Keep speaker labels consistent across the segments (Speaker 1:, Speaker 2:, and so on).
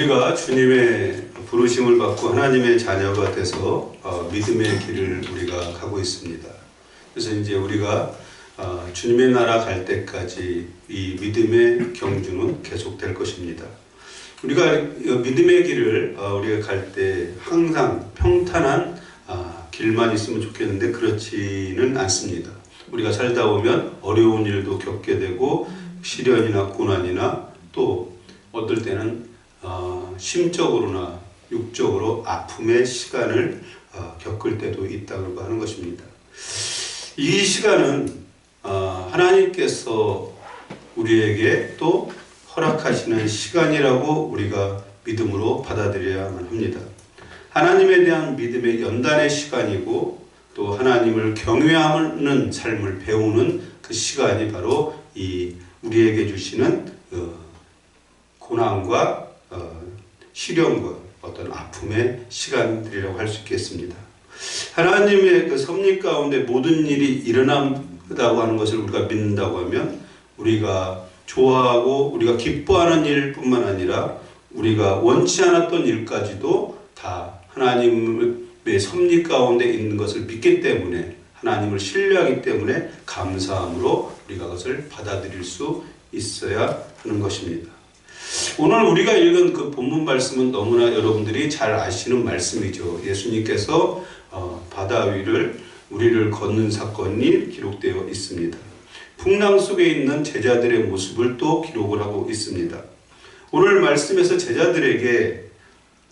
Speaker 1: 우리가 주님의 부르심을 받고 하나님의 자녀가 돼서 믿음의 길을 우리가 가고 있습니다. 그래서 이제 우리가 주님의 나라 갈 때까지 이 믿음의 경주는 계속될 것입니다. 우리가 믿음의 길을 우리가 갈 때 항상 평탄한 길만 있으면 좋겠는데 그렇지는 않습니다. 우리가 살다 보면 어려운 일도 겪게 되고 시련이나 고난이나 또 어떨 때는 심적으로나 육적으로 아픔의 시간을 겪을 때도 있다고 하는 것입니다. 이 시간은 하나님께서 우리에게 또 허락하시는 시간이라고 우리가 믿음으로 받아들여야만 합니다. 하나님에 대한 믿음의 연단의 시간이고 또 하나님을 경외하는 삶을 배우는 그 시간이 바로 이 우리에게 주시는 고난과 시련과 어떤 아픔의 시간들이라고 할 수 있겠습니다. 하나님의 그 섭리 가운데 모든 일이 일어난다고 하는 것을 우리가 믿는다고 하면 우리가 좋아하고 우리가 기뻐하는 일뿐만 아니라 우리가 원치 않았던 일까지도 다 하나님의 섭리 가운데 있는 것을 믿기 때문에 하나님을 신뢰하기 때문에 감사함으로 우리가 그것을 받아들일 수 있어야 하는 것입니다. 오늘 우리가 읽은 그 본문 말씀은 너무나 여러분들이 잘 아시는 말씀이죠. 예수님께서 바다 위를 우리를 걷는 사건이 기록되어 있습니다. 풍랑 속에 있는 제자들의 모습을 또 기록을 하고 있습니다. 오늘 말씀에서 제자들에게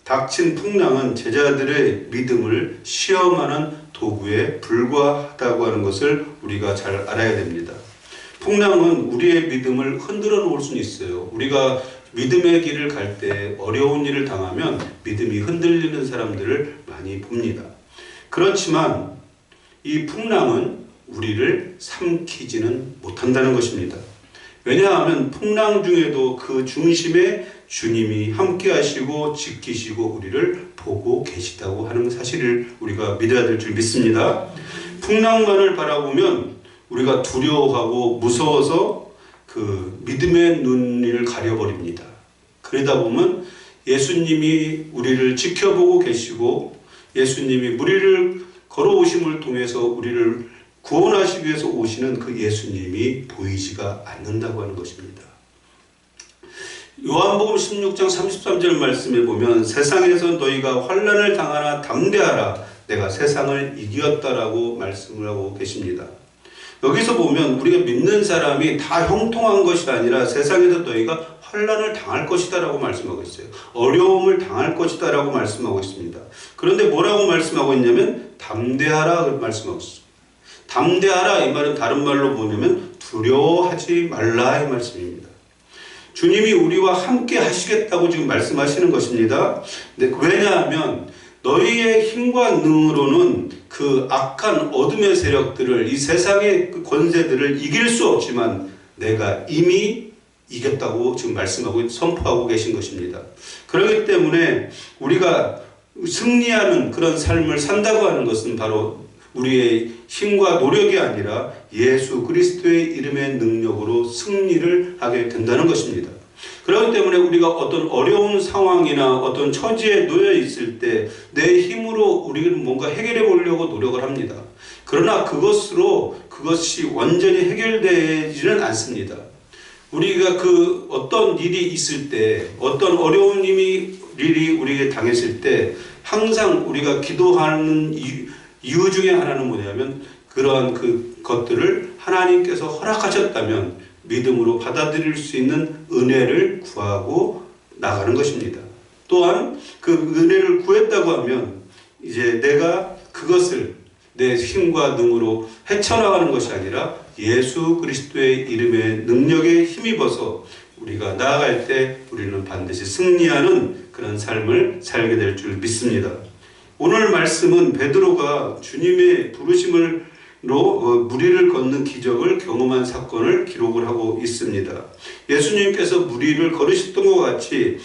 Speaker 1: 닥친 풍랑은 제자들의 믿음을 시험하는 도구에 불과하다고 하는 것을 우리가 잘 알아야 됩니다. 풍랑은 우리의 믿음을 흔들어 놓을 수는 있어요. 우리가 믿음의 길을 갈 때 어려운 일을 당하면 믿음이 흔들리는 사람들을 많이 봅니다. 그렇지만 이 풍랑은 우리를 삼키지는 못한다는 것입니다. 왜냐하면 풍랑 중에도 그 중심에 주님이 함께 하시고 지키시고 우리를 보고 계시다고 하는 사실을 우리가 믿어야 될 줄 믿습니다. 풍랑만을 바라보면 우리가 두려워하고 무서워서 그 믿음의 눈을 가려버립니다. 그러다 보면 예수님이 우리를 지켜보고 계시고 예수님이 우리를 걸어오심을 통해서 우리를 구원하시기 위해서 오시는 그 예수님이 보이지가 않는다고 하는 것입니다. 요한복음 16장 33절 말씀에 보면 세상에서 너희가 환난을 당하나 담대하라 내가 세상을 이겼다라고 말씀을 하고 계십니다. 여기서 보면 우리가 믿는 사람이 다 형통한 것이 아니라 세상에서 너희가 환난을 당할 것이다 라고 말씀하고 있어요. 어려움을 당할 것이다 라고 말씀하고 있습니다. 그런데 뭐라고 말씀하고 있냐면 담대하라 말씀하고 있습니다. 담대하라 이 말은 다른 말로 뭐냐면 두려워하지 말라 이 말씀입니다. 주님이 우리와 함께 하시겠다고 지금 말씀하시는 것입니다. 왜냐하면 너희의 힘과 능으로는 그 악한 어둠의 세력들을 이 세상의 그 권세들을 이길 수 없지만 내가 이미 이겼다고 지금 말씀하고 선포하고 계신 것입니다. 그렇기 때문에 우리가 승리하는 그런 삶을 산다고 하는 것은 바로 우리의 힘과 노력이 아니라 예수 그리스도의 이름의 능력으로 승리를 하게 된다는 것입니다. 그렇기 때문에 우리가 어떤 어려운 상황이나 어떤 처지에 놓여 있을 때 내 힘으로 우리는 뭔가 해결해 보려고 노력을 합니다. 그러나 그것이 완전히 해결되지는 않습니다. 우리가 그 어떤 일이 있을 때 어떤 어려운 일이 우리에게 당했을 때 항상 우리가 기도하는 이유 중에 하나는 뭐냐면 그러한 그 것들을 하나님께서 허락하셨다면 믿음으로 받아들일 수 있는 은혜를 구하고 나가는 것입니다. 또한 그 은혜를 구했다고 하면 이제 내가 그것을 내 힘과 능으로 헤쳐나가는 것이 아니라 예수 그리스도의 이름의 능력에 힘입어서 우리가 나아갈 때 우리는 반드시 승리하는 그런 삶을 살게 될 줄 믿습니다. 오늘 말씀은 베드로가 주님의 부르심으로 무리를 걷는 기적을 경험한 사건을 기록을 하고 있습니다. 예수님께서 무리를 걸으셨던 것 같이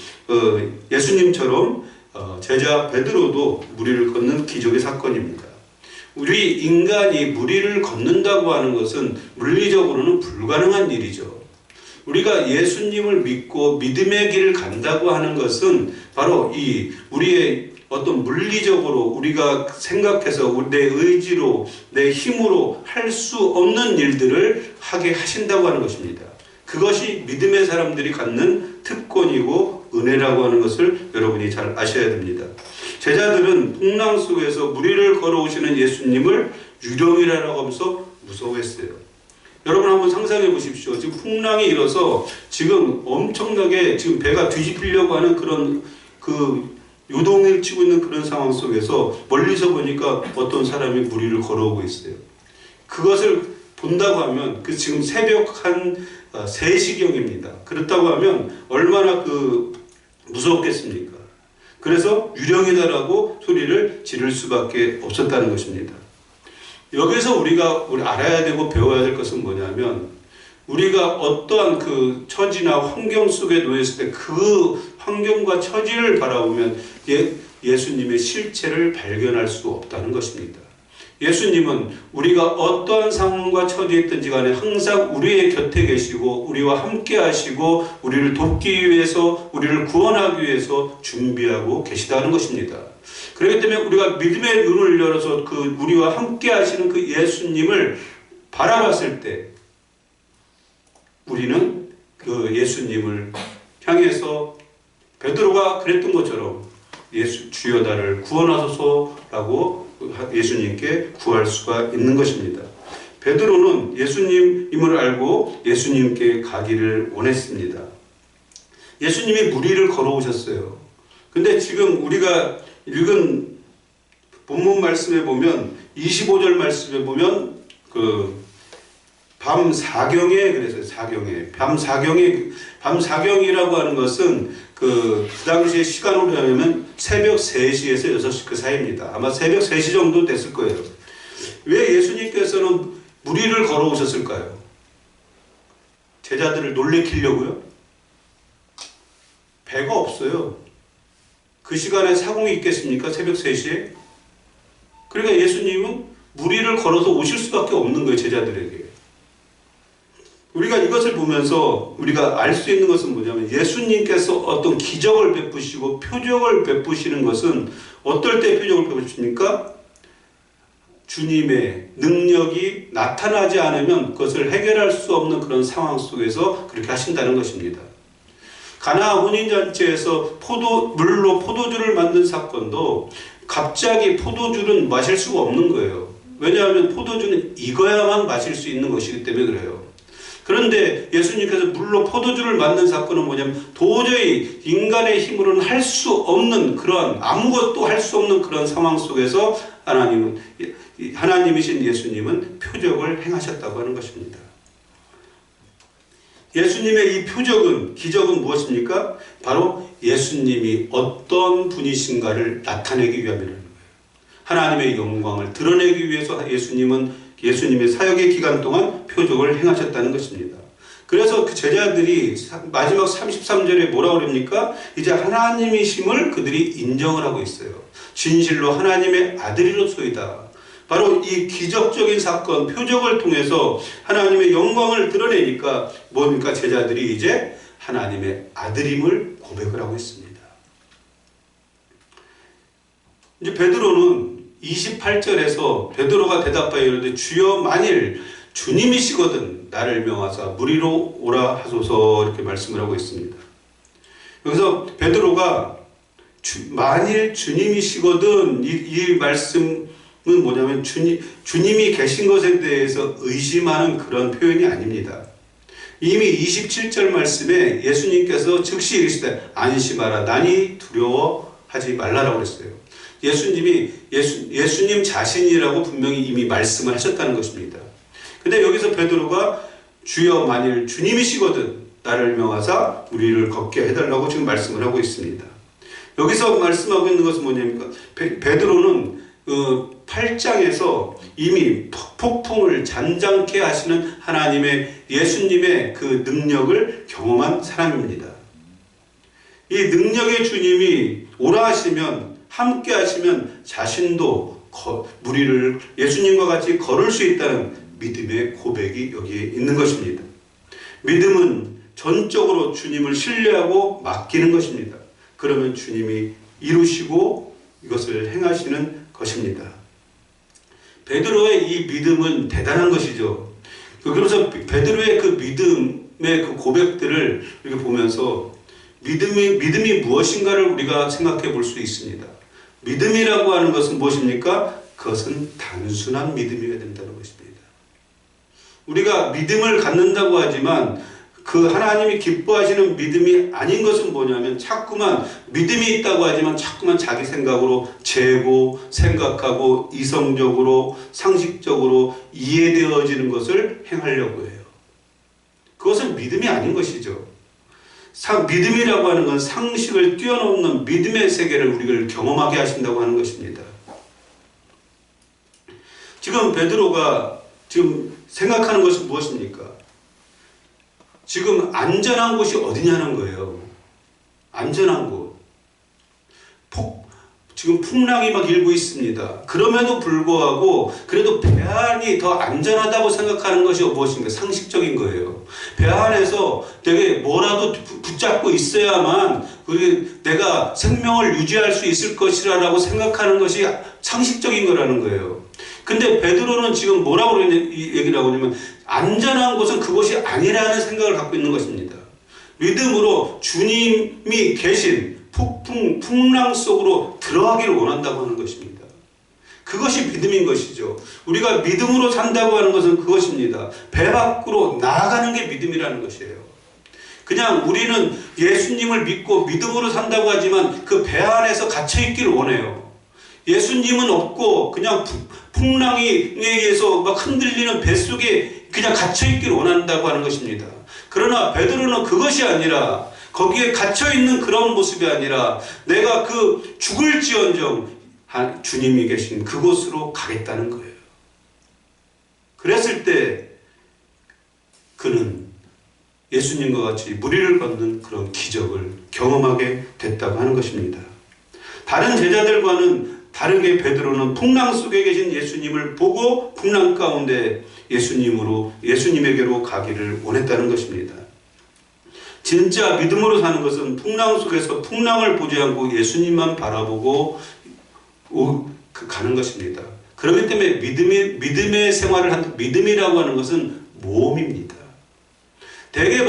Speaker 1: 예수님처럼 제자 베드로도 무리를 걷는 기적의 사건입니다. 우리 인간이 무리를 걷는다고 하는 것은 물리적으로는 불가능한 일이죠. 우리가 예수님을 믿고 믿음의 길을 간다고 하는 것은 바로 이 우리의 어떤 물리적으로 우리가 생각해서 내 의지로 내 힘으로 할 수 없는 일들을 하게 하신다고 하는 것입니다. 그것이 믿음의 사람들이 갖는 특권이고 은혜라고 하는 것을 여러분이 잘 아셔야 됩니다. 제자들은 풍랑 속에서 무리를 걸어오시는 예수님을 유령이라고 하면서 무서워했어요. 여러분 한번 상상해 보십시오. 지금 풍랑이 일어서 지금 엄청나게 지금 배가 뒤집히려고 하는 그런 요동을 치고 있는 그런 상황 속에서 멀리서 보니까 어떤 사람이 무리를 걸어오고 있어요. 그것을 본다고 하면 지금 새벽 한 3시경입니다. 그렇다고 하면 얼마나 무섭겠습니까? 그래서 유령이다라고 소리를 지를 수밖에 없었다는 것입니다. 여기서 우리가 알아야 되고 배워야 될 것은 뭐냐면 우리가 어떠한 처지나 환경 속에 놓였을 때 그 환경과 처지를 바라보면 예수님의 실체를 발견할 수 없다는 것입니다. 예수님은 우리가 어떠한 상황과 처지에 있든지 간에 항상 우리의 곁에 계시고 우리와 함께 하시고 우리를 돕기 위해서 우리를 구원하기 위해서 준비하고 계시다는 것입니다. 그렇기 때문에 우리가 믿음의 눈을 열어서 우리와 함께 하시는 그 예수님을 바라봤을 때 우리는 그 예수님을 향해서 베드로가 그랬던 것처럼 주여 나를 구원하소서라고 예수님께 구할 수가 있는 것입니다. 베드로는 예수님임을 알고 예수님께 가기를 원했습니다. 예수님이 무리를 걸어오셨어요. 근데 지금 우리가 읽은 본문 말씀에 보면 25절 말씀에 보면 밤 사경에 그래서 밤 사경이라고 하는 것은 그 당시에 시간으로 하면 새벽 3시에서 6시 그 사이입니다. 아마 새벽 3시 정도 됐을 거예요. 왜 예수님께서는 무리를 걸어오셨을까요? 제자들을 놀래키려고요? 배가 없어요. 그 시간에 사공이 있겠습니까? 새벽 3시에? 그러니까 예수님은 무리를 걸어서 오실 수밖에 없는 거예요. 제자들에게. 우리가 이것을 보면서 우리가 알 수 있는 것은 뭐냐면 예수님께서 어떤 기적을 베푸시고 표적을 베푸시는 것은 어떨 때 표적을 베푸십니까? 주님의 능력이 나타나지 않으면 그것을 해결할 수 없는 그런 상황 속에서 그렇게 하신다는 것입니다. 가나 혼인잔치에서 물로 포도주를 만든 사건도 갑자기 포도주는 마실 수가 없는 거예요. 왜냐하면 포도주는 익어야만 마실 수 있는 것이기 때문에 그래요. 그런데 예수님께서 물로 포도주를 만든 사건은 뭐냐면 도저히 인간의 힘으로는 할 수 없는 그런 아무것도 할 수 없는 그런 상황 속에서 하나님이신 예수님은 표적을 행하셨다고 하는 것입니다. 예수님의 이 기적은 무엇입니까? 바로 예수님이 어떤 분이신가를 나타내기 위함이라는 거예요. 하나님의 영광을 드러내기 위해서 예수님의 사역의 기간 동안 표적을 행하셨다는 것입니다. 그래서 그 제자들이 마지막 33절에 뭐라고 그럽니까? 이제 하나님이심을 그들이 인정을 하고 있어요. 진실로 하나님의 아들이로소이다. 바로 이 기적적인 사건, 표적을 통해서 하나님의 영광을 드러내니까 뭡니까? 제자들이 이제 하나님의 아들임을 고백을 하고 있습니다. 이제 베드로는 28절에서 베드로가 대답하여 이르되 주여 만일 주님이시거든 나를 명하사 무리로 오라 하소서 이렇게 말씀을 하고 있습니다. 여기서 베드로가 만일 주님이시거든 이 말씀은 뭐냐면 주님이 계신 것에 대해서 의심하는 그런 표현이 아닙니다. 이미 27절 말씀에 예수님께서 즉시 이르시되 안심하라 나니 두려워하지 말라라고 그랬어요. 예수님 자신이라고 분명히 이미 말씀을 하셨다는 것입니다. 근데 여기서 베드로가 주여 만일 주님이시거든 나를 명하사 우리를 걷게 해달라고 지금 말씀을 하고 있습니다. 여기서 말씀하고 있는 것은 뭐냐니까 베드로는 8장에서 이미 폭풍을 잔잔케 하시는 예수님의 그 능력을 경험한 사람입니다. 이 능력의 주님이 오라 하시면 함께 하시면 자신도 무리를 예수님과 같이 걸을 수 있다는 믿음의 고백이 여기에 있는 것입니다. 믿음은 전적으로 주님을 신뢰하고 맡기는 것입니다. 그러면 주님이 이루시고 이것을 행하시는 것입니다. 베드로의 이 믿음은 대단한 것이죠. 그래서 베드로의 그 믿음의 그 고백들을 이렇게 보면서 믿음이 무엇인가를 우리가 생각해 볼 수 있습니다. 믿음이라고 하는 것은 무엇입니까? 그것은 단순한 믿음이어야 된다는 것입니다. 우리가 믿음을 갖는다고 하지만 그 하나님이 기뻐하시는 믿음이 아닌 것은 뭐냐면 자꾸만 믿음이 있다고 하지만 자꾸만 자기 생각으로 재고 생각하고 이성적으로 상식적으로 이해되어지는 것을 행하려고 해요. 그것은 믿음이 아닌 것이죠. 믿음이라고 하는 건 상식을 뛰어넘는 믿음의 세계를 우리를 경험하게 하신다고 하는 것입니다. 지금 베드로가 지금 생각하는 것은 무엇입니까? 지금 안전한 곳이 어디냐는 거예요. 안전한 곳. 지금 풍랑이 막 일고 있습니다. 그럼에도 불구하고 그래도 배 안이 더 안전하다고 생각하는 것이 무엇인가? 상식적인 거예요. 배 안에서 되게 뭐라도 붙잡고 있어야만 내가 생명을 유지할 수 있을 것이라고 생각하는 것이 상식적인 거라는 거예요. 근데 베드로는 지금 뭐라고 얘기를 하고 있냐면 안전한 곳은 그곳이 아니라는 생각을 갖고 있는 것입니다. 믿음으로 주님이 계신 풍랑 속으로 들어가기를 원한다고 하는 것입니다. 그것이 믿음인 것이죠. 우리가 믿음으로 산다고 하는 것은 그것입니다. 배 밖으로 나아가는 게 믿음이라는 것이에요. 그냥 우리는 예수님을 믿고 믿음으로 산다고 하지만 그 배 안에서 갇혀있기를 원해요. 예수님은 없고 그냥 풍랑에 의해서 막 흔들리는 뱃속에 그냥 갇혀있기를 원한다고 하는 것입니다. 그러나 베드로는 그것이 아니라 거기에 갇혀있는 그런 모습이 아니라 내가 그 죽을지언정 주님이 계신 그곳으로 가겠다는 거예요. 그랬을 때 그는 예수님과 같이 무리를 걷는 그런 기적을 경험하게 됐다고 하는 것입니다. 다른 제자들과는 다르게 베드로는 풍랑 속에 계신 예수님을 보고 풍랑 가운데 예수님에게로 가기를 원했다는 것입니다. 진짜 믿음으로 사는 것은 풍랑 속에서 풍랑을 보지 않고 예수님만 바라보고 가는 것입니다. 그렇기 때문에 믿음의 생활을 한 믿음이라고 하는 것은 모험입니다. 되게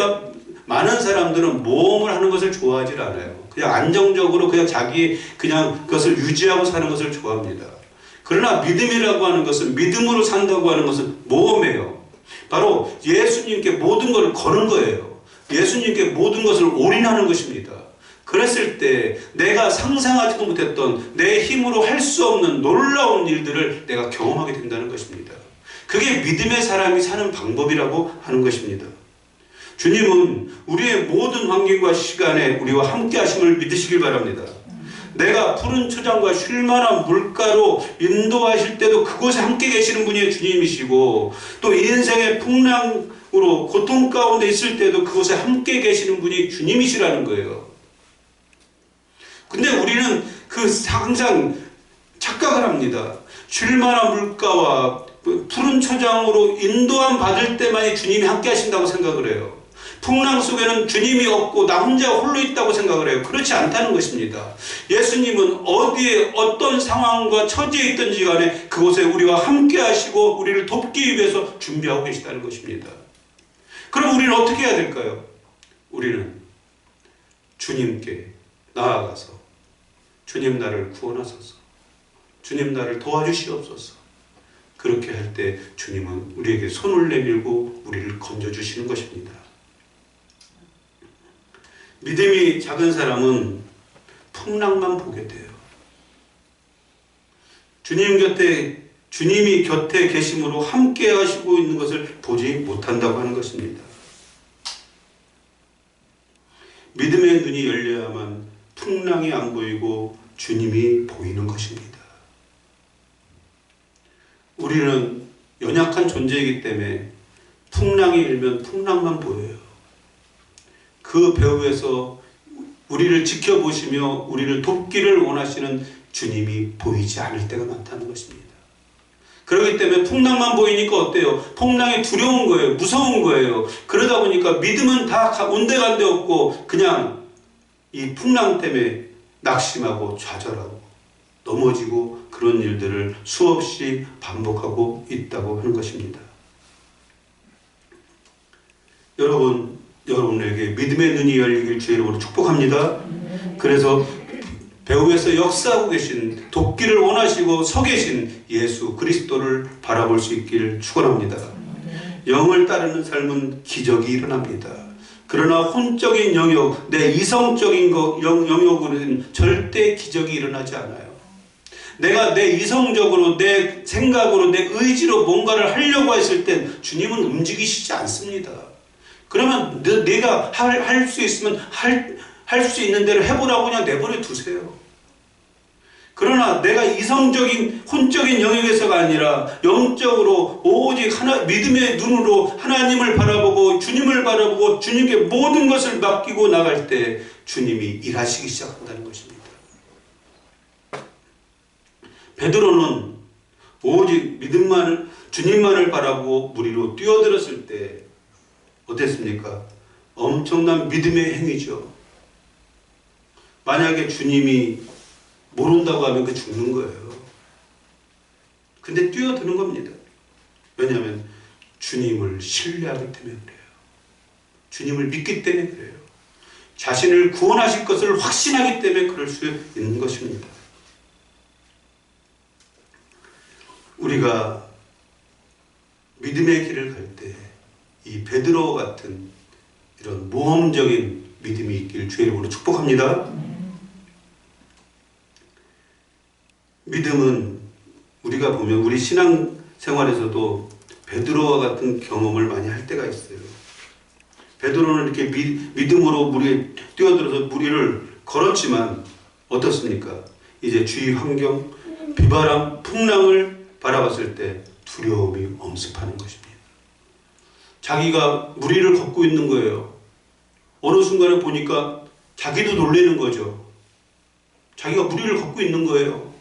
Speaker 1: 많은 사람들은 모험을 하는 것을 좋아하지 않아요. 그냥 안정적으로 그냥 그것을 유지하고 사는 것을 좋아합니다. 그러나 믿음이라고 하는 것은 믿음으로 산다고 하는 것은 모험이에요. 바로 예수님께 모든 것을 거는 거예요. 예수님께 모든 것을 올인하는 것입니다. 그랬을 때 내가 상상하지도 못했던 내 힘으로 할 수 없는 놀라운 일들을 내가 경험하게 된다는 것입니다. 그게 믿음의 사람이 사는 방법이라고 하는 것입니다. 주님은 우리의 모든 환경과 시간에 우리와 함께 하심을 믿으시길 바랍니다. 내가 푸른 초장과 쉴만한 물가로 인도하실 때도 그곳에 함께 계시는 분이 주님이시고 또 인생의 풍랑으로 고통 가운데 있을 때도 그곳에 함께 계시는 분이 주님이시라는 거예요. 근데 우리는 항상 착각을 합니다. 쉴만한 물가와 푸른 초장으로 인도함 받을 때만이 주님이 함께 하신다고 생각을 해요. 풍랑 속에는 주님이 없고 나 혼자 홀로 있다고 생각을 해요. 그렇지 않다는 것입니다. 예수님은 어디에 어떤 상황과 처지에 있든지 간에 그곳에 우리와 함께 하시고 우리를 돕기 위해서 준비하고 계시다는 것입니다. 그럼 우리는 어떻게 해야 될까요? 우리는 주님께 나아가서 주님 나를 구원하소서, 주님 나를 도와주시옵소서. 그렇게 할 때 주님은 우리에게 손을 내밀고 우리를 건져주시는 것입니다. 믿음이 작은 사람은 풍랑만 보게 돼요. 주님이 곁에 계심으로 함께 하시고 있는 것을 보지 못한다고 하는 것입니다. 믿음의 눈이 열려야만 풍랑이 안 보이고 주님이 보이는 것입니다. 우리는 연약한 존재이기 때문에 풍랑이 일면 풍랑만 보여요. 그 배후에서 우리를 지켜보시며 우리를 돕기를 원하시는 주님이 보이지 않을 때가 많다는 것입니다. 그렇기 때문에 풍랑만 보이니까 어때요? 풍랑이 두려운 거예요. 무서운 거예요. 그러다 보니까 믿음은 다 온데간데 없고 그냥 이 풍랑 때문에 낙심하고 좌절하고 넘어지고 그런 일들을 수없이 반복하고 있다고 하는 것입니다. 여러분에게 믿음의 눈이 열리길 주의 이름으로 축복합니다. 그래서 배후에서 역사하고 계신, 돕기를 원하시고 서 계신 예수 그리스도를 바라볼 수 있기를 축원합니다. 영을 따르는 삶은 기적이 일어납니다. 그러나 혼적인 영역, 내 이성적인 영역으로는 절대 기적이 일어나지 않아요. 내가 내 이성적으로, 내 생각으로, 내 의지로 뭔가를 하려고 했을 땐 주님은 움직이시지 않습니다. 그러면 내가 할 수 있으면 할 수 있는 대로 해보라고 그냥 내버려 두세요. 그러나 내가 이성적인 혼적인 영역에서가 아니라 영적으로 오직 믿음의 눈으로 하나님을 바라보고 주님을 바라보고 주님께 모든 것을 맡기고 나갈 때 주님이 일하시기 시작한다는 것입니다. 베드로는 오직 믿음만을, 주님만을 바라보고 물 위로 뛰어들었을 때 어땠습니까? 엄청난 믿음의 행위죠. 만약에 주님이 모른다고 하면 그 죽는 거예요. 근데 뛰어드는 겁니다. 왜냐하면 주님을 신뢰하기 때문에 그래요. 주님을 믿기 때문에 그래요. 자신을 구원하실 것을 확신하기 때문에 그럴 수 있는 것입니다. 우리가 믿음의 길을 갈 때 이 베드로 같은 이런 모험적인 믿음이 있기를 주의 이름으로 축복합니다. 믿음은 우리가 보면 우리 신앙 생활에서도 베드로와 같은 경험을 많이 할 때가 있어요. 베드로는 이렇게 믿음으로 물에 뛰어들어서 물 위를 걸었지만 어떻습니까? 이제 주위 환경, 비바람, 풍랑을 바라봤을 때 두려움이 엄습하는 것입니다. 자기가 물 위를 걷고 있는 거예요. 어느 순간에 보니까 자기도 놀라는 거죠. 자기가 물 위를 걷고 있는 거예요.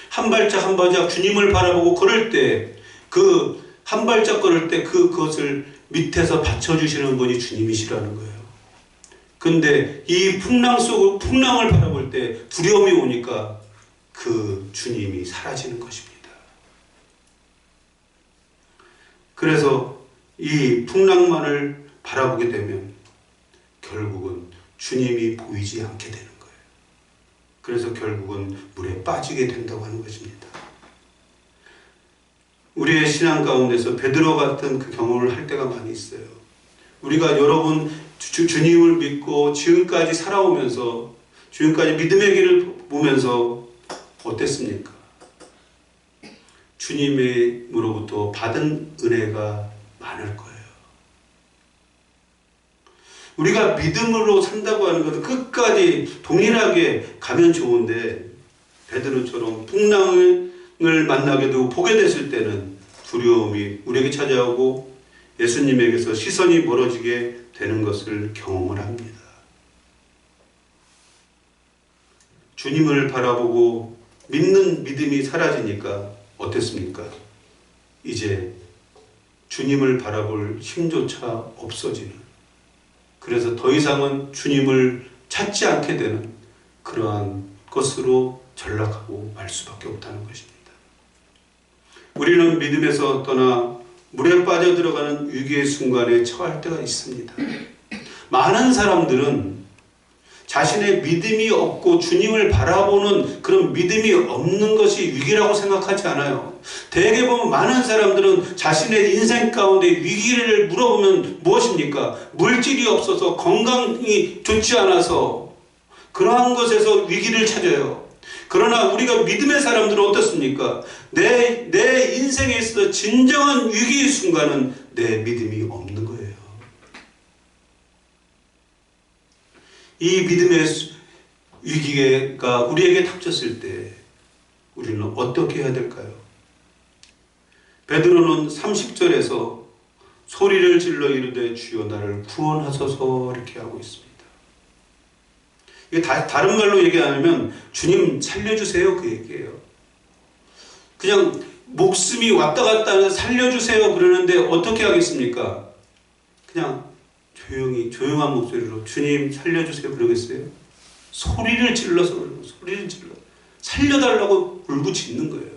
Speaker 1: 한 발짝 한 발짝 주님을 바라보고 걸을 때 그 한 발짝 걸을 때 그것을 밑에서 받쳐주시는 분이 주님이시라는 거예요. 근데 이 풍랑을 바라볼 때 두려움이 오니까 그 주님이 사라지는 것입니다. 그래서 이 풍랑만을 바라보게 되면 결국은 주님이 보이지 않게 되는 거예요. 그래서 결국은 물에 빠지게 된다고 하는 것입니다. 우리의 신앙 가운데서 베드로 같은 그 경험을 할 때가 많이 있어요. 우리가 여러분 주님을 믿고 지금까지 살아오면서 지금까지 믿음의 길을 보면서 어땠습니까? 주님으로부터 받은 은혜가 많을 거예요. 우리가 믿음으로 산다고 하는 것은 끝까지 동일하게 가면 좋은데 베드로처럼 풍랑을 만나게 되고 보게 됐을 때는 두려움이 우리에게 찾아오고 예수님에게서 시선이 멀어지게 되는 것을 경험을 합니다. 주님을 바라보고 믿는 믿음이 사라지니까 어땠습니까? 이제 주님을 바라볼 힘조차 없어지는, 그래서 더 이상은 주님을 찾지 않게 되는 그러한 것으로 전락하고 말 수밖에 없다는 것입니다. 우리는 믿음에서 떠나 물에 빠져들어가는 위기의 순간에 처할 때가 있습니다. 많은 사람들은 자신의 믿음이 없고 주님을 바라보는 그런 믿음이 없는 것이 위기라고 생각하지 않아요. 대개 보면 많은 사람들은 자신의 인생 가운데 위기를 물어보면 무엇입니까? 물질이 없어서 건강이 좋지 않아서 그러한 것에서 위기를 찾아요. 그러나 우리가 믿음의 사람들은 어떻습니까? 내 인생에 있어서 진정한 위기의 순간은 내 믿음이 없는 거예요. 이 믿음의 위기가 우리에게 닥쳤을 때 우리는 어떻게 해야 될까요? 베드로는 30절에서 소리를 질러 이르되 주여 나를 구원하소서 이렇게 하고 있습니다. 이게 다른 말로 얘기하면 주님 살려주세요 그 얘기예요. 그냥 목숨이 왔다 갔다 하면서 살려주세요 그러는데 어떻게 하겠습니까? 그냥 조용한 목소리로 주님 살려주세요 그러겠어요? 소리를 질러서 그러고 소리를 질러 살려달라고 울부짖는 거예요.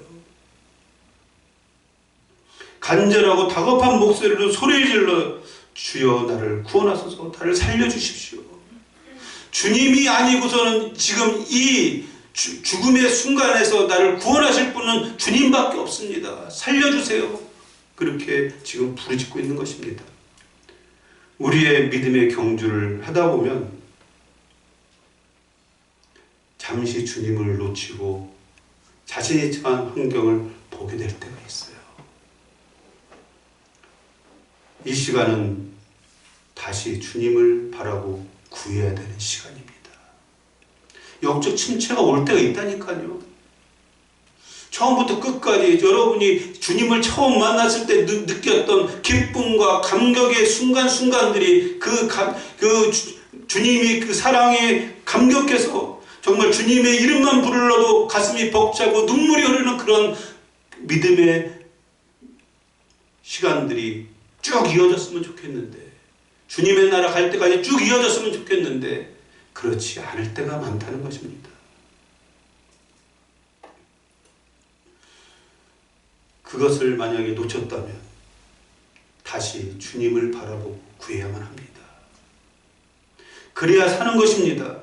Speaker 1: 간절하고 다급한 목소리로 소리를 질러 주여 나를 구원하소서 나를 살려주십시오. 주님이 아니고서는 지금 이 죽음의 순간에서 나를 구원하실 분은 주님밖에 없습니다. 살려주세요. 그렇게 지금 부르짖고 있는 것입니다. 우리의 믿음의 경주를 하다 보면 잠시 주님을 놓치고 자신이 처한 환경을 보게 될 때가 있어요. 이 시간은 다시 주님을 바라고 구해야 되는 시간입니다. 영적 침체가 올 때가 있다니까요. 처음부터 끝까지 여러분이 주님을 처음 만났을 때 느꼈던 기쁨과 감격의 순간순간들이 주님이 그 사랑에 감격해서 정말 주님의 이름만 부르러도 가슴이 벅차고 눈물이 흐르는 그런 믿음의 시간들이 쭉 이어졌으면 좋겠는데, 주님의 나라 갈 때까지 쭉 이어졌으면 좋겠는데 그렇지 않을 때가 많다는 것입니다. 그것을 만약에 놓쳤다면 다시 주님을 바라보고 구해야만 합니다. 그래야 사는 것입니다.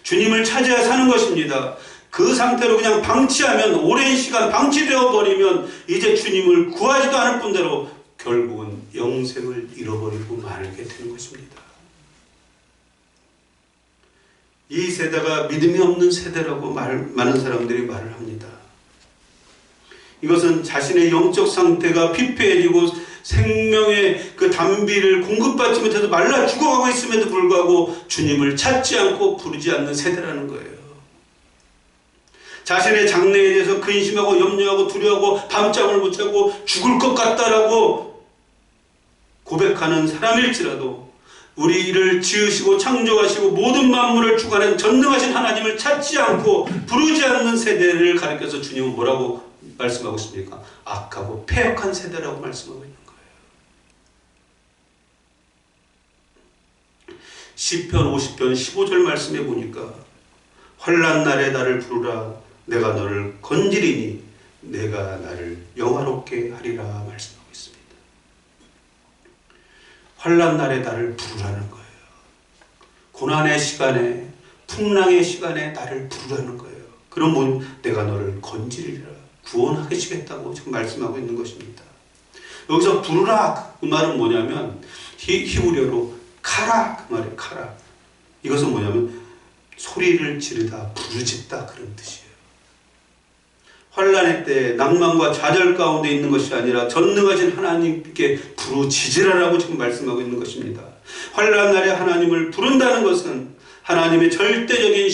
Speaker 1: 주님을 찾아야 사는 것입니다. 그 상태로 그냥 방치하면, 오랜 시간 방치되어 버리면 이제 주님을 구하지도 않을 뿐더러 결국은 영생을 잃어버리고 말게 되는 것입니다. 이 세대가 믿음이 없는 세대라고 많은 사람들이 말을 합니다. 이것은 자신의 영적 상태가 피폐해지고 생명의 그 단비를 공급받지 못해서 말라 죽어가고 있음에도 불구하고 주님을 찾지 않고 부르지 않는 세대라는 거예요. 자신의 장래에 대해서 근심하고 염려하고 두려워하고 밤잠을 못 자고 죽을 것 같다라고 고백하는 사람일지라도 우리를 지으시고 창조하시고 모든 만물을 주관하는 전능하신 하나님을 찾지 않고 부르지 않는 세대를 가리켜서 주님은 뭐라고 말씀하고 있습니까? 악하고 패역한 세대라고 말씀하고 있는 거예요. 시편 50편 15절 말씀해 보니까 환난 날에 나를 부르라 내가 너를 건지리니 내가 나를 영화롭게 하리라 말씀하고 있습니다. 환난 날에 나를 부르라는 거예요. 고난의 시간에, 풍랑의 시간에 나를 부르라는 거예요. 그러면 내가 너를 건지리라, 구원하시겠다고 지금 말씀하고 있는 것입니다. 여기서 부르라 그 말은 뭐냐면 히브리어로 카라 그 말이에요. 카라. 이것은 뭐냐면 소리를 지르다, 부르짖다 그런 뜻이에요. 환난의 때 낭만과 좌절 가운데 있는 것이 아니라 전능하신 하나님께 부르짖으라라고 지금 말씀하고 있는 것입니다. 환난 날에 하나님을 부른다는 것은 하나님의 절대적인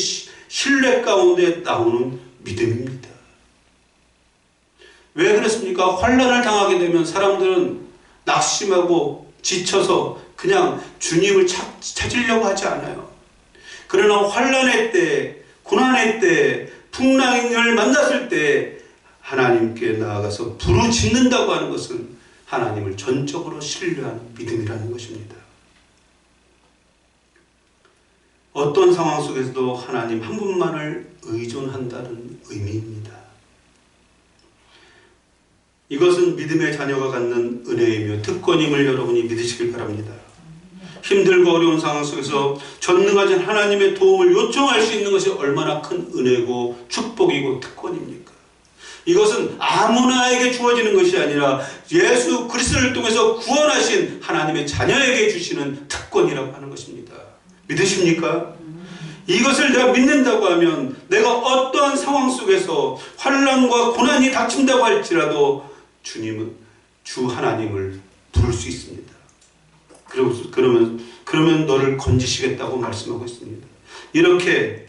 Speaker 1: 신뢰 가운데 나오는 믿음입니다. 왜 그렇습니까? 환난을 당하게 되면 사람들은 낙심하고 지쳐서 그냥 주님을 찾으려고 하지 않아요. 그러나 환난의 때, 고난의 때, 풍랑을 만났을 때 하나님께 나아가서 부르짖는다고 하는 것은 하나님을 전적으로 신뢰하는 믿음이라는 것입니다. 어떤 상황 속에서도 하나님 한 분만을 의존한다는 의미입니다. 이것은 믿음의 자녀가 갖는 은혜이며 특권임을 여러분이 믿으시길 바랍니다. 힘들고 어려운 상황 속에서 전능하신 하나님의 도움을 요청할 수 있는 것이 얼마나 큰 은혜고 축복이고 특권입니까? 이것은 아무나에게 주어지는 것이 아니라 예수 그리스도를 통해서 구원하신 하나님의 자녀에게 주시는 특권이라고 하는 것입니다. 믿으십니까? 이것을 내가 믿는다고 하면 내가 어떠한 상황 속에서 환난과 고난이 닥친다고 할지라도 주님은 주 하나님을 부를 수 있습니다. 그러면 너를 건지시겠다고 말씀하고 있습니다. 이렇게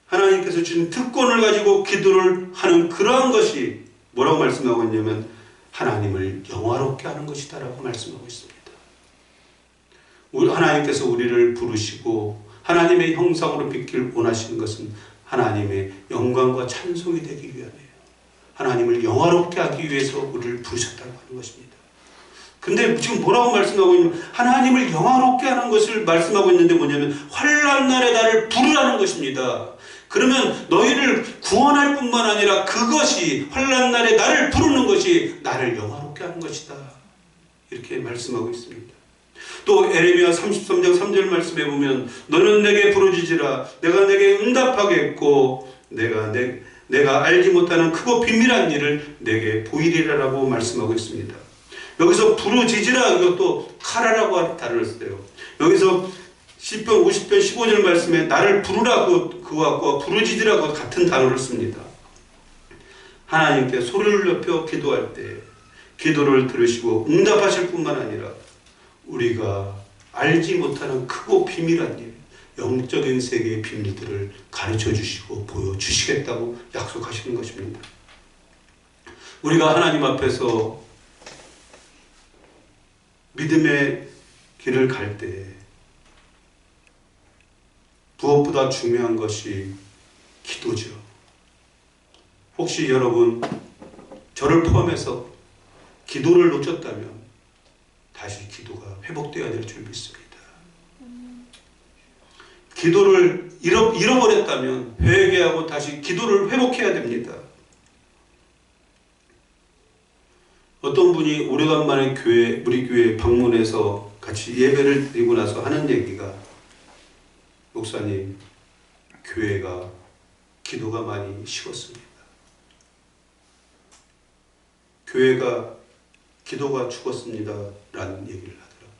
Speaker 1: 하나님께서 주신 특권을 가지고 기도를 하는 그러한 것이 뭐라고 말씀하고 있냐면 하나님을 영화롭게 하는 것이다 라고 말씀하고 있습니다. 하나님께서 우리를 부르시고 하나님의 형상으로 빚길 원하시는 것은 하나님의 영광과 찬송이 되기 위함이에요. 하나님을 영화롭게 하기 위해서 우리를 부르셨다고 하는 것입니다. 근데 지금 뭐라고 말씀하고 있냐면 하나님을 영화롭게 하는 것을 말씀하고 있는데 뭐냐면 환난 날에 나를 부르라는 것입니다. 그러면 너희를 구원할 뿐만 아니라 그것이 환난 날에 나를 부르는 것이 나를 영화롭게 하는 것이다. 이렇게 말씀하고 있습니다. 또 에레미야 33장 3절 말씀에 보면 너는 내게 부르짖으라 내가 내게 응답하겠고 내가 알지 못하는 크고 비밀한 일을 내게 보이리라라고 말씀하고 있습니다. 여기서 부르짖으라 이것도 카라라고 단어를 써요. 여기서 시편 50편 15절 말씀에 나를 부르라 그것과 부르짖으라 그 같은 단어를 씁니다. 하나님께 소리를 높여 기도할 때 기도를 들으시고 응답하실 뿐만 아니라 우리가 알지 못하는 크고 비밀한 일, 영적인 세계의 비밀들을 가르쳐 주시고 보여주시겠다고 약속하시는 것입니다. 우리가 하나님 앞에서 믿음의 길을 갈 때 무엇보다 중요한 것이 기도죠. 혹시 여러분 저를 포함해서 기도를 놓쳤다면 다시 기도가 회복되어야 될 줄 믿습니다. 기도를 잃어버렸다면 회개하고 다시 기도를 회복해야 됩니다. 어떤 분이 오래간만에 우리 교회 방문해서 같이 예배를 드리고 나서 하는 얘기가 목사님, 교회가 기도가 많이 식었습니다. 교회가 기도가 죽었습니다. 라는 얘기를 하더라고요.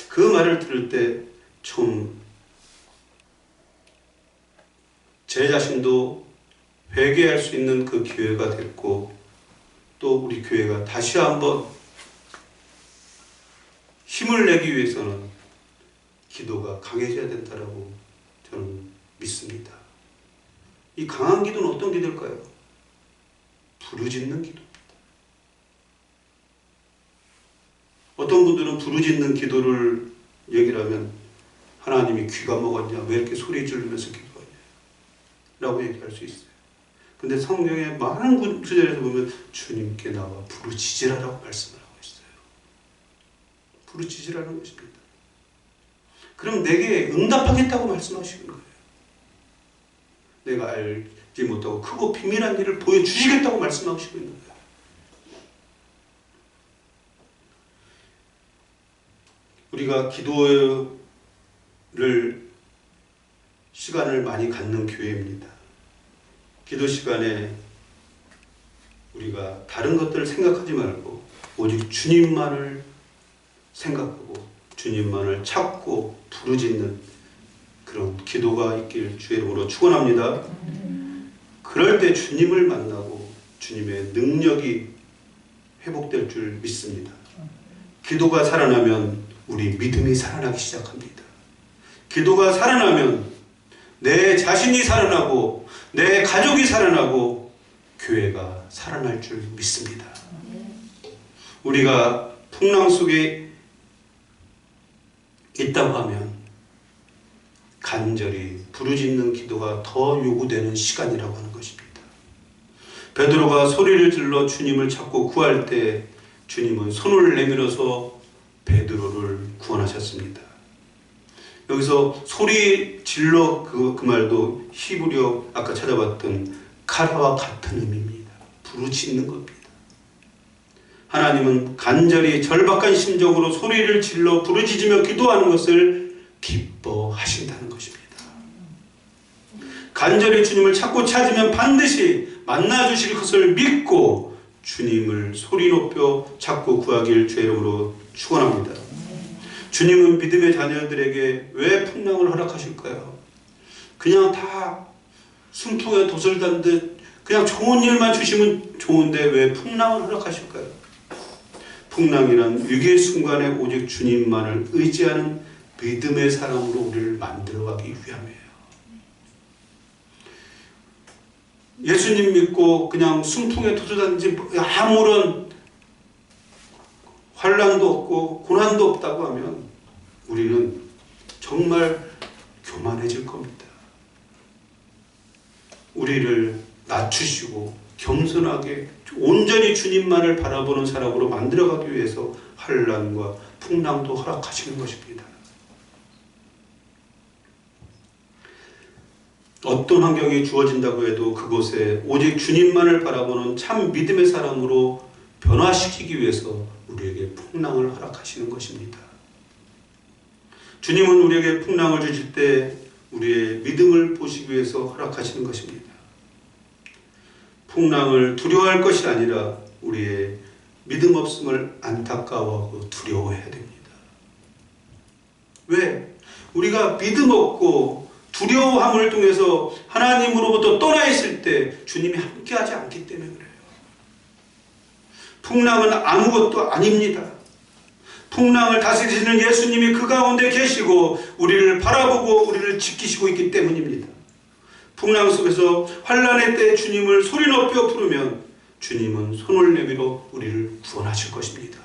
Speaker 1: 그 말을 들을 때 좀 제 자신도 회개할 수 있는 그 기회가 됐고 또 우리 교회가 다시 한번 힘을 내기 위해서는 기도가 강해져야 된다라고 저는 믿습니다. 이 강한 기도는 어떤 기도일까요? 부르짖는 기도입니다. 어떤 분들은 부르짖는 기도를 얘기를 하면 하나님이 귀가 먹었냐? 왜 이렇게 소리 지르면서 기도하냐? 라고 얘기할 수 있어요. 근데 성경의 많은 구절에서 보면 주님께 나와 부르짖으라라고 말씀을 하고 있어요. 부르짖으라는 것입니다. 그럼 내게 응답하겠다고 말씀하시는 거예요. 내가 알지 못하고 크고 비밀한 일을 보여주시겠다고 말씀하시고 있는 거예요. 우리가 기도를 시간을 많이 갖는 교회입니다. 기도 시간에 우리가 다른 것들을 생각하지 말고 오직 주님만을 생각하고 주님만을 찾고 부르짖는 그런 기도가 있길 주의 이름으로 축원합니다. 그럴 때 주님을 만나고 주님의 능력이 회복될 줄 믿습니다. 기도가 살아나면 우리 믿음이 살아나기 시작합니다. 기도가 살아나면 내 자신이 살아나고 내 가족이 살아나고 교회가 살아날 줄 믿습니다. 우리가 풍랑 속에 있다고 하면 간절히 부르짖는 기도가 더 요구되는 시간이라고 하는 것입니다. 베드로가 소리를 질러 주님을 찾고 구할 때 주님은 손을 내밀어서 베드로를 구원하셨습니다. 여기서 소리 질러 그 말도 히브리어 아까 찾아봤던 카라와 같은 의미입니다. 부르짖는 겁니다. 하나님은 간절히 절박한 심정으로 소리를 질러 부르짖으며 기도하는 것을 기뻐하신다는 것입니다. 간절히 주님을 찾으면 반드시 만나주실 것을 믿고 주님을 소리 높여 찾고 구하길 주의 이름으로 축원합니다. 주님은 믿음의 자녀들에게 왜 풍랑을 허락하실까요? 그냥 다 순풍에 돛을 단 듯 그냥 좋은 일만 주시면 좋은데 왜 풍랑을 허락하실까요? 풍랑이란 위기의 순간에 오직 주님만을 의지하는 믿음의 사람으로 우리를 만들어가기 위함이에요. 예수님 믿고 그냥 순풍에 돛을 단지 아무런 환난도 없고 고난도 없다고 하면 우리는 정말 교만해질 겁니다. 우리를 낮추시고 겸손하게 온전히 주님만을 바라보는 사람으로 만들어가기 위해서 환난과 풍랑도 허락하시는 것입니다. 어떤 환경이 주어진다고 해도 그곳에 오직 주님만을 바라보는 참 믿음의 사람으로 변화시키기 위해서 우리에게 풍랑을 허락하시는 것입니다. 주님은 우리에게 풍랑을 주실 때 우리의 믿음을 보시기 위해서 허락하시는 것입니다. 풍랑을 두려워할 것이 아니라 우리의 믿음 없음을 안타까워하고 두려워해야 됩니다. 왜? 우리가 믿음 없고 두려워함을 통해서 하나님으로부터 떠나 있을 때 주님이 함께하지 않기 때문에 그래요. 풍랑은 아무것도 아닙니다. 풍랑을 다스리시는 예수님이 그 가운데 계시고 우리를 바라보고 우리를 지키시고 있기 때문입니다. 풍랑 속에서 환난의 때 주님을 소리 높여 부르면 주님은 손을 내밀어 우리를 구원하실 것입니다.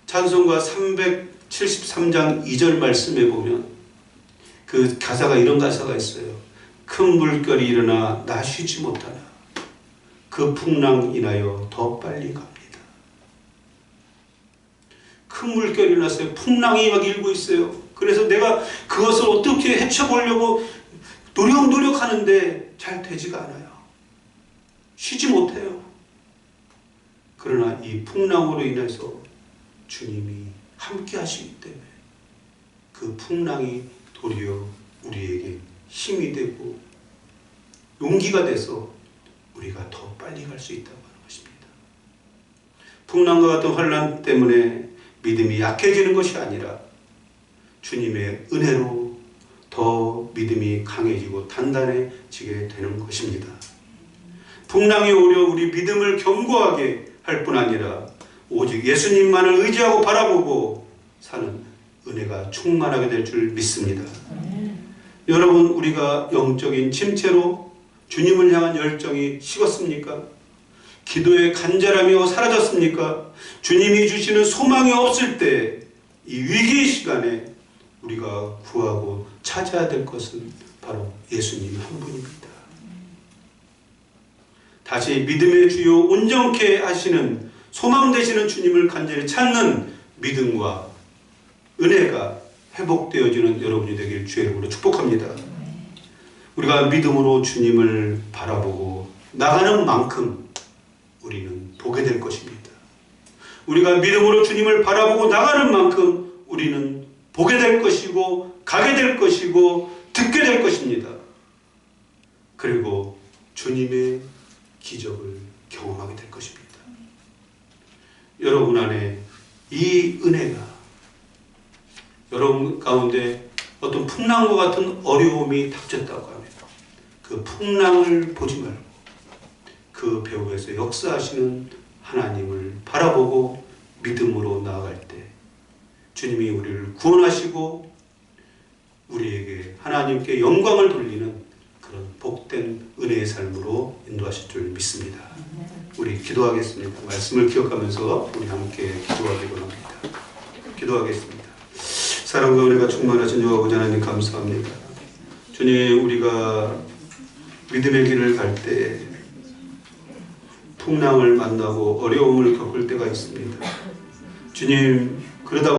Speaker 1: 찬송가 373장 2절 말씀에 보면 그 가사가 이런 가사가 있어요. 큰 물결이 일어나 나 쉬지 못하나 그 풍랑 인하여 더 빨리 갑니다. 큰 물결이 일어났어요. 풍랑이 막 일고 있어요. 그래서 내가 그것을 어떻게 헤쳐보려고 노력하는데 잘 되지가 않아요. 쉬지 못해요. 그러나 이 풍랑으로 인해서 주님이 함께 하시기 때문에 그 풍랑이 도리어 우리에게 힘이 되고 용기가 돼서 우리가 더 빨리 갈 수 있다고 하는 것입니다. 풍랑과 같은 환난 때문에 믿음이 약해지는 것이 아니라 주님의 은혜로 더 믿음이 강해지고 단단해지게 되는 것입니다. 풍랑이 오려 우리 믿음을 견고하게 할 뿐 아니라 오직 예수님만을 의지하고 바라보고 사는 은혜가 충만하게 될 줄 믿습니다. 여러분, 우리가 영적인 침체로 주님을 향한 열정이 식었습니까? 기도의 간절함이 사라졌습니까? 주님이 주시는 소망이 없을 때 이 위기의 시간에 우리가 구하고 찾아야 될 것은 바로 예수님 한 분입니다. 다시 믿음의 주요 온전케 하시는 소망 되시는 주님을 간절히 찾는 믿음과 은혜가 회복되어지는 여러분이 되길 주의 이름으로 축복합니다. 우리가 믿음으로 주님을 바라보고 나가는 만큼 우리는 보게 될 것입니다. 우리가 믿음으로 주님을 바라보고 나가는 만큼 우리는 보게 될 것이고 가게 될 것이고 듣게 될 것입니다. 그리고 주님의 기적을 경험하게 될 것입니다. 여러분 안에 이 은혜가 여러분 가운데 어떤 풍랑과 같은 어려움이 닥쳤다고 하면 그 풍랑을 보지 말고 그 배후에서 역사하시는 하나님을 바라보고 믿음으로 나아갈 때 주님이 우리를 구원하시고 우리에게 하나님께 영광을 돌리는 그런 복된 은혜의 삶으로 인도하실 줄 믿습니다. 우리 기도하겠습니다. 말씀을 기억하면서 우리 함께 기도하기로 합니다. 기도하겠습니다. 사랑과 은혜가 충만하신 여호와 아버지 하나님 감사합니다. 주님, 우리가 믿음의 길을 갈 때 풍랑을 만나고 어려움을 겪을 때가 있습니다. 주님, 그러다